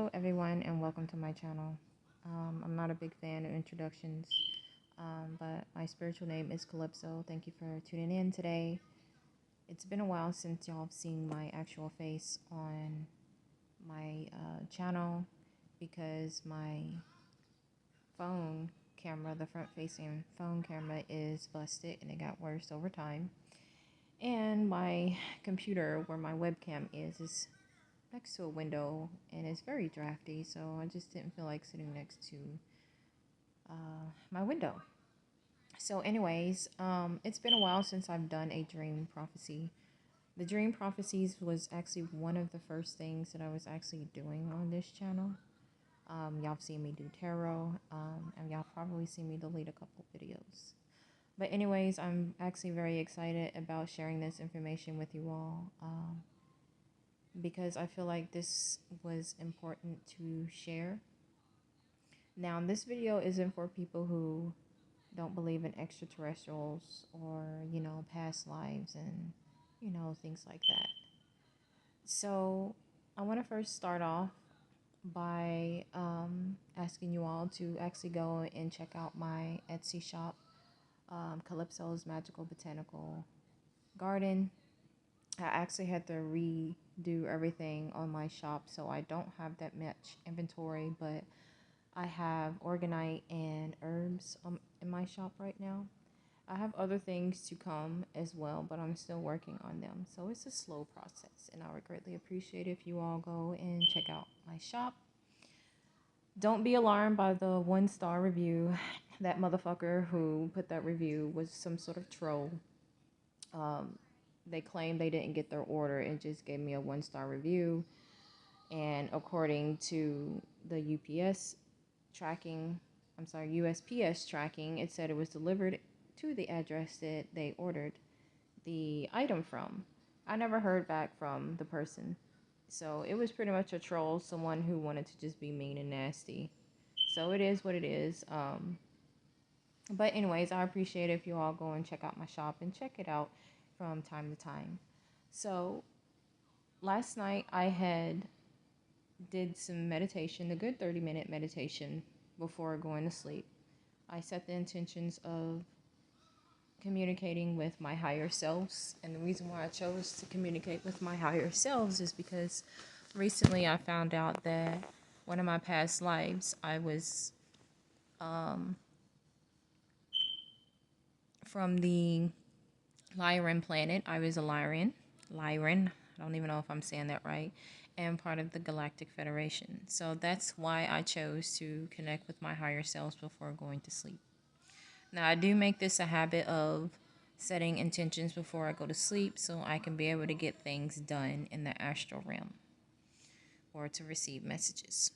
Hello, everyone, and welcome to my channel. I'm not a big fan of introductions, but my spiritual name is Calypso. Thank you for tuning in today. It's been a while since y'all have seen my actual face on my channel because my phone camera, the front facing phone camera, is busted and it got worse over time. And my computer, where my webcam is next to a window and it's very drafty, so I just didn't feel like sitting next to my window. So, anyways, it's been a while since I've done a dream prophecy. The dream prophecies was actually one of the first things that I was actually doing on this channel. Y'all have seen me do tarot, and y'all probably seen me delete a couple videos. But anyways, I'm actually very excited about sharing this information with you all. Because I feel like this was important to share. Now, this video isn't for people who don't believe in extraterrestrials or, past lives and, things like that. So, I want to first start off by asking you all to actually go and check out my Etsy shop, Calypso's Magical Botanical Garden. I actually had to redo everything on my shop, so I don't have that much inventory, but I have orgonite and herbs in my shop right now. I have other things to come as well, but I'm still working on them, so it's a slow process, and I would greatly appreciate if you all go and check out my shop. Don't be alarmed by the 1-star review. That motherfucker who put that review was some sort of troll. They claimed they didn't get their order and just gave me a 1-star review. And according to the USPS tracking, it said it was delivered to the address that they ordered the item from. I never heard back from the person. So it was pretty much a troll, someone who wanted to just be mean and nasty. So it is what it is. But anyways, I appreciate it if you all go and check out my shop and check it out from time to time. So last night I did some meditation, a good 30-minute meditation before going to sleep. I set the intentions of communicating with my higher selves, and the reason why I chose to communicate with my higher selves is because recently I found out that one of my past lives I was from the Lyran planet. I was a Lyran. Lyran. I don't even know if I'm saying that right. And part of the Galactic Federation. So that's why I chose to connect with my higher selves before going to sleep. Now, I do make this a habit of setting intentions before I go to sleep so I can be able to get things done in the astral realm or to receive messages.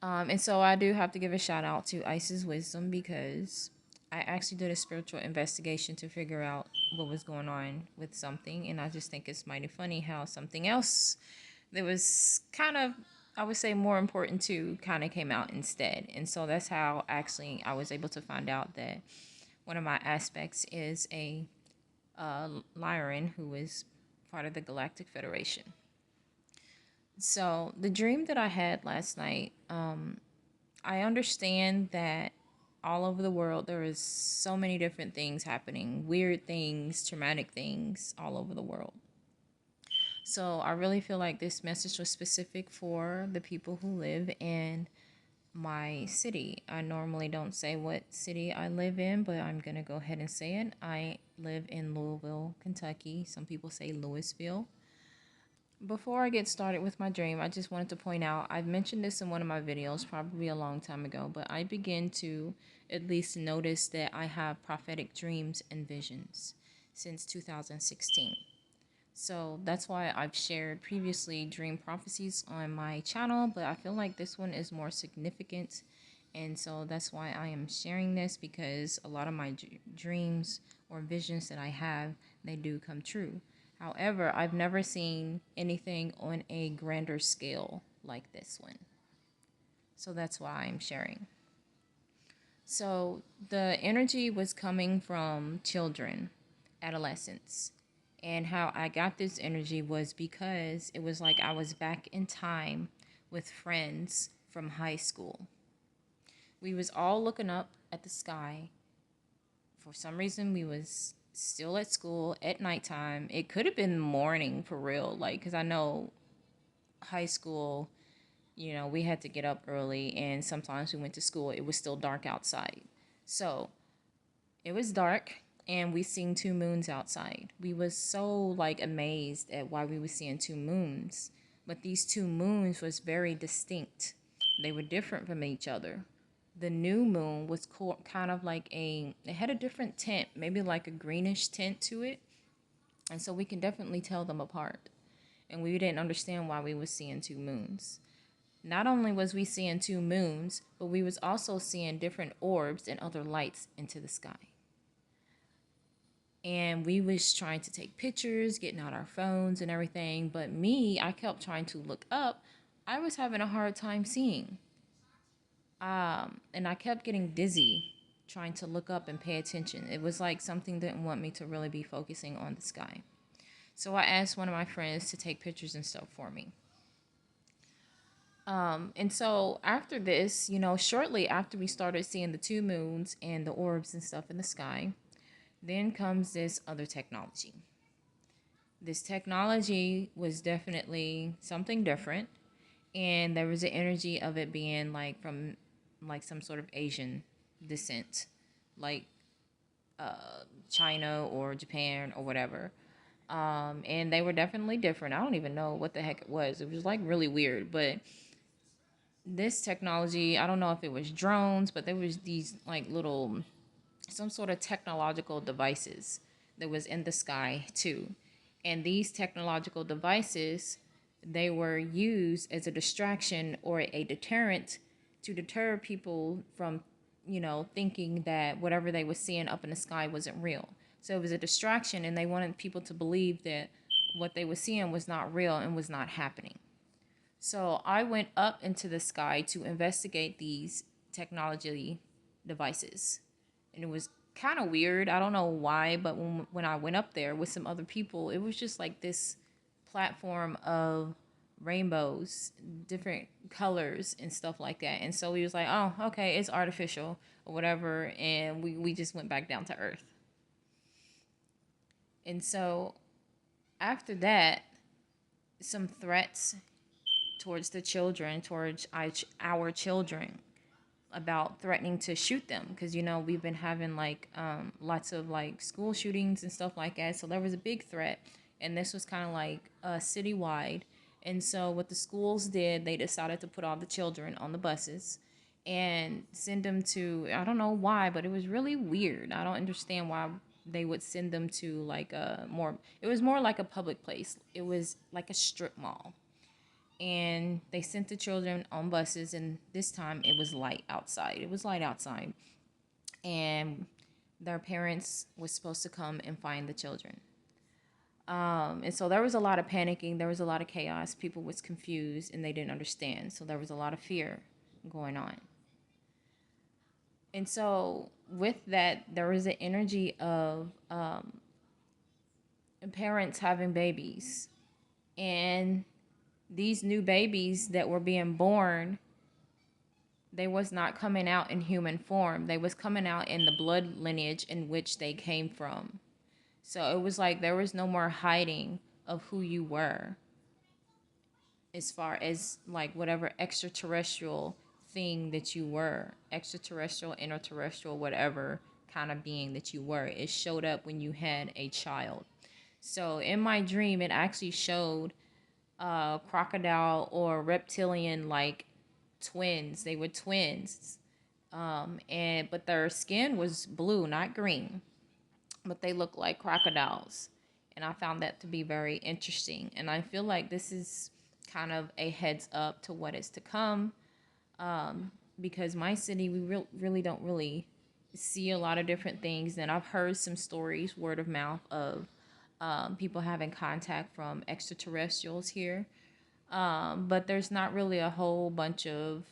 And so I do have to give a shout out to Isis Wisdom because I actually did a spiritual investigation to figure out what was going on with something. And I just think it's mighty funny how something else that was kind of, I would say, more important too, kind of came out instead. And so that's how actually I was able to find out that one of my aspects is a Lyran who is part of the Galactic Federation. So the dream that I had last night, I understand that all over the world there is so many different things happening, weird things, traumatic things all over the world. So I really feel like this message was specific for the people who live in my city. I normally don't say what city I live in, but I'm going to go ahead and say it. I live in Louisville, Kentucky. Some people say Louisville. Before I get started with my dream, I just wanted to point out, I've mentioned this in one of my videos probably a long time ago, but I begin to at least notice that I have prophetic dreams and visions since 2016. So that's why I've shared previously dream prophecies on my channel, but I feel like this one is more significant. And so that's why I am sharing this, because a lot of my dreams or visions that I have, they do come true. However, I've never seen anything on a grander scale like this one. So that's why I'm sharing. So the energy was coming from children, adolescents. And how I got this energy was because it was like I was back in time with friends from high school. We was all looking up at the sky. For some reason, we was still at school at nighttime. It could have been morning for real, like, because I know high school, we had to get up early, and sometimes we went to school, it was still dark outside. So it was dark, and we seen two moons outside. We was so like amazed at why we was seeing two moons. But these two moons was very distinct. They were different from each other. The new moon was kind of like it had a different tint, maybe like a greenish tint to it. And so we can definitely tell them apart. And we didn't understand why we was seeing two moons. Not only was we seeing two moons, but we was also seeing different orbs and other lights into the sky. And we was trying to take pictures, getting out our phones and everything. But me, I kept trying to look up. I was having a hard time seeing. And I kept getting dizzy trying to look up and pay attention. It was like something didn't want me to really be focusing on the sky. So I asked one of my friends to take pictures and stuff for me. And so after this, shortly after we started seeing the two moons and the orbs and stuff in the sky, then comes this other technology. This technology was definitely something different, and there was an energy of it being like from like some sort of Asian descent, like China or Japan or whatever. And they were definitely different. I don't even know what the heck it was. It was like really weird, but this technology, I don't know if it was drones, but there was these like little some sort of technological devices that was in the sky too. And these technological devices, they were used as a distraction or a deterrent to deter people from, thinking that whatever they were seeing up in the sky wasn't real. So it was a distraction, and they wanted people to believe that what they were seeing was not real and was not happening. So I went up into the sky to investigate these technology devices. And it was kind of weird. I don't know why, but when I went up there with some other people, it was just like this platform of rainbows, different colors and stuff like that. And so we was like, oh, okay, it's artificial or whatever. And we just went back down to earth. And so after that, some threats towards the children, towards our children, about threatening to shoot them, because we've been having like lots of like school shootings and stuff like that. So there was a big threat, and this was kind of like citywide. And so what the schools did, they decided to put all the children on the buses and send them to, I don't know why, but it was really weird. I don't understand why they would send them to like a more, it was more like a public place. It was like a strip mall, and they sent the children on buses, and this time it was light outside. It was light outside, and their parents was supposed to come and find the children. And so there was a lot of panicking, there was a lot of chaos, people was confused and they didn't understand, so there was a lot of fear going on. And so with that, there was an energy of parents having babies, and these new babies that were being born, they was not coming out in human form. They was coming out in the blood lineage in which they came from. So it was like there was no more hiding of who you were, as far as like whatever extraterrestrial thing that you were, extraterrestrial, interterrestrial, whatever kind of being that you were. It showed up when you had a child. So in my dream, it actually showed crocodile or reptilian like twins. They were twins. But their skin was blue, not green. But they looked like crocodiles. And I found that to be very interesting. And I feel like this is kind of a heads up to what is to come. Because my city, we really don't really see a lot of different things. And I've heard some stories, word of mouth, of people having contact from extraterrestrials here. But there's not really a whole bunch of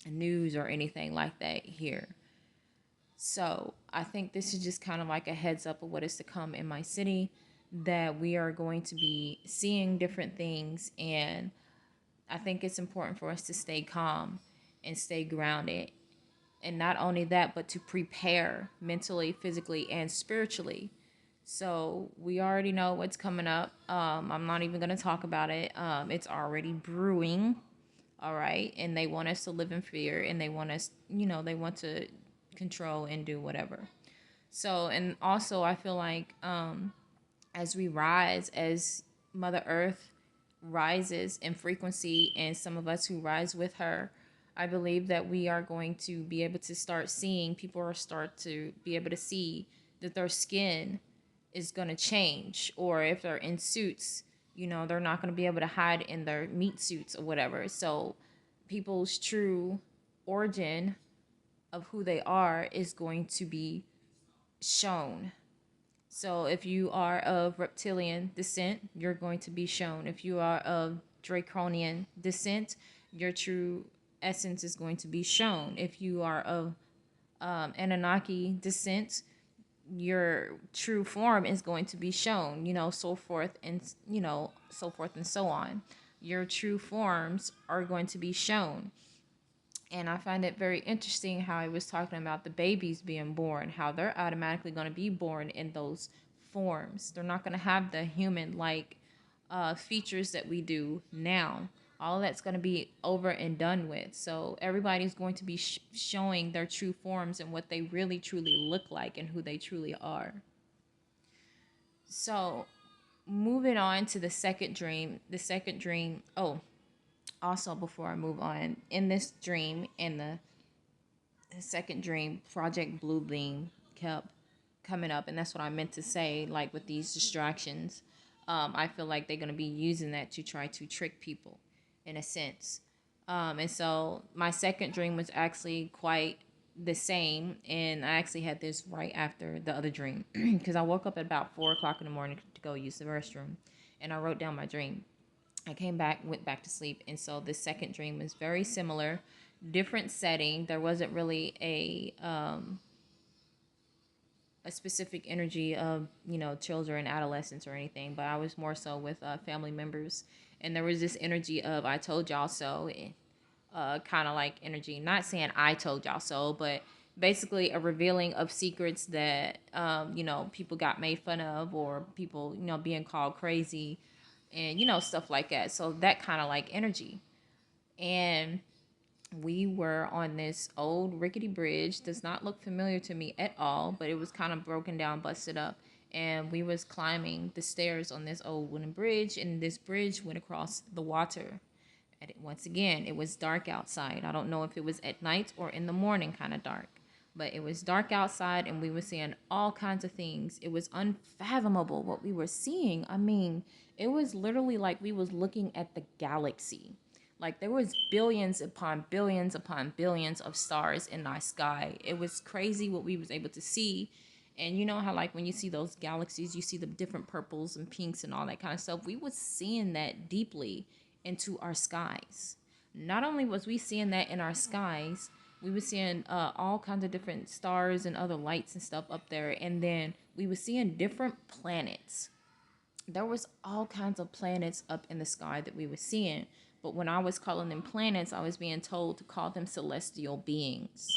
news or anything like that here. So I think this is just kind of like a heads up of what is to come in my city, that we are going to be seeing different things, and I think it's important for us to stay calm and stay grounded. And not only that, but to prepare mentally, physically, and spiritually. So we already know what's coming up. I'm not even going to talk about it. It's already brewing. All right. And they want us to live in fear, and they want us, they want to control and do whatever. So, and also, I feel like as we rise, as Mother Earth rises in frequency, and some of us who rise with her, I believe that we are going to be able to start seeing, people are start to be able to see that their skin is going to change, or if they're in suits, they're not going to be able to hide in their meat suits or whatever. So people's true origin of who they are is going to be shown. So if you are of reptilian descent, you're going to be shown. If you are of draconian descent, your true essence is going to be shown. If you are of Anunnaki descent, your true form is going to be shown, so forth and, so forth and so on. Your true forms are going to be shown. And I find it very interesting how he was talking about the babies being born, how they're automatically going to be born in those forms. They're not going to have the human like features that we do now. All of that's going to be over and done with. So everybody's going to be showing their true forms and what they really truly look like and who they truly are. So moving on to the second dream. The second dream. Oh, also before I move on, in this dream, in the second dream, Project Bluebeam kept coming up, and that's what I meant to say. Like with these distractions, I feel like they're gonna be using that to try to trick people, in a sense. And so my second dream was actually quite the same, and I actually had this right after the other dream because I woke up at about 4 o'clock in the morning to go use the restroom, and I wrote down my dream. I came back, went back to sleep, and so this second dream was very similar, different setting. There wasn't really a specific energy of children, adolescents, or anything, but I was more so with family members, and there was this energy of "I told y'all so," kind of like energy. Not saying "I told y'all so," but basically a revealing of secrets that people got made fun of, or people being called crazy, and stuff like that. So that kind of like energy. And we were on this old rickety bridge. Does not look familiar to me at all, but it was kind of broken down, busted up, and we was climbing the stairs on this old wooden bridge, and this bridge went across the water. And once again, it was dark outside. I don't know if it was at night or in the morning, kind of dark, but it was dark outside, and we were seeing all kinds of things. It was unfathomable what we were seeing. I mean, it was literally like we was looking at the galaxy. Like there was billions upon billions of stars in our sky. It was crazy what we was able to see. And you know how like when you see those galaxies, you see the different purples and pinks and all that kind of stuff. We was seeing that deeply into our skies. Not only was we seeing that in our skies, we were seeing all kinds of different stars and other lights and stuff up there. And then we were seeing different planets. There was all kinds of planets up in the sky that we were seeing. But when I was calling them planets, I was being told to call them celestial beings.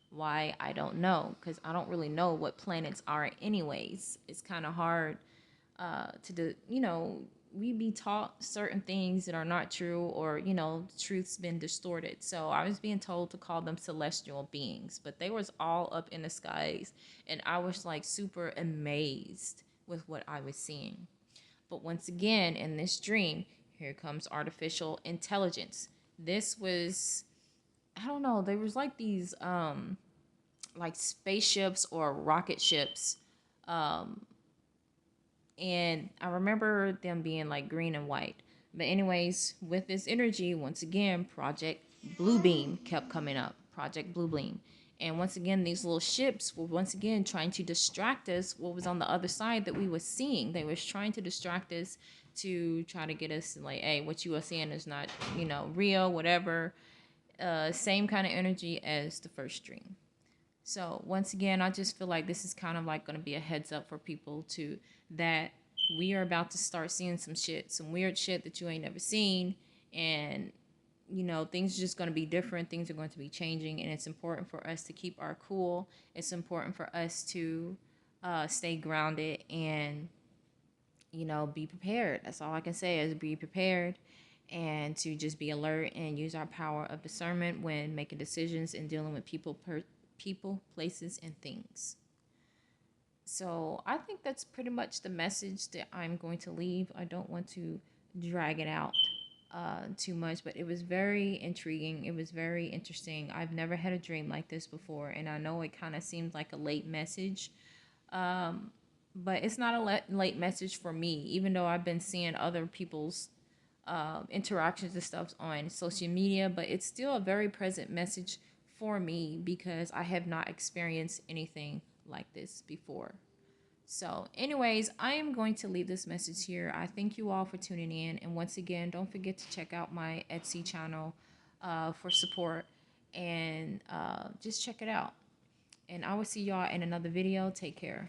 Why? I don't know, because I don't really know what planets are anyways. It's kind of hard to do, we be taught certain things that are not true, or truth's been distorted. So I was being told to call them celestial beings, but they was all up in the skies, and I was like super amazed with what I was seeing. But once again, in this dream, here comes artificial intelligence. This was, I don't know, there was like these like spaceships or rocket ships, and I remember them being like green and white. But anyways, with this energy, once again, Project Bluebeam kept coming up. Project Bluebeam. And once again, these little ships were once again trying to distract us what was on the other side that we were seeing. They was trying to distract us, to try to get us like, hey, what you are seeing is not, real, whatever. Same kind of energy as the first dream. So once again, I just feel like this is kind of like going to be a heads up for people that we are about to start seeing some shit, some weird shit that you ain't never seen, And you know, things are just going to be different. Things are going to be changing, and it's important for us to keep our cool. It's important for us to stay grounded and, you know, be prepared. That's all I can say is be prepared, and to just be alert and use our power of discernment when making decisions and dealing with people, places, and things. So I think that's pretty much the message that I'm going to leave. I don't want to drag it out too much, but it was very intriguing. It was very interesting. I've never had a dream like this before, and I know it kind of seems like a late message, um, but it's not a late message for me, even though I've been seeing other people's interactions and stuff on social media, but it's still a very present message for me because I have not experienced anything like this before. So, anyways, I am going to leave this message here. I thank you all for tuning in. And once again, don't forget to check out my Etsy channel for support, and just check it out. And I will see y'all in another video. Take care.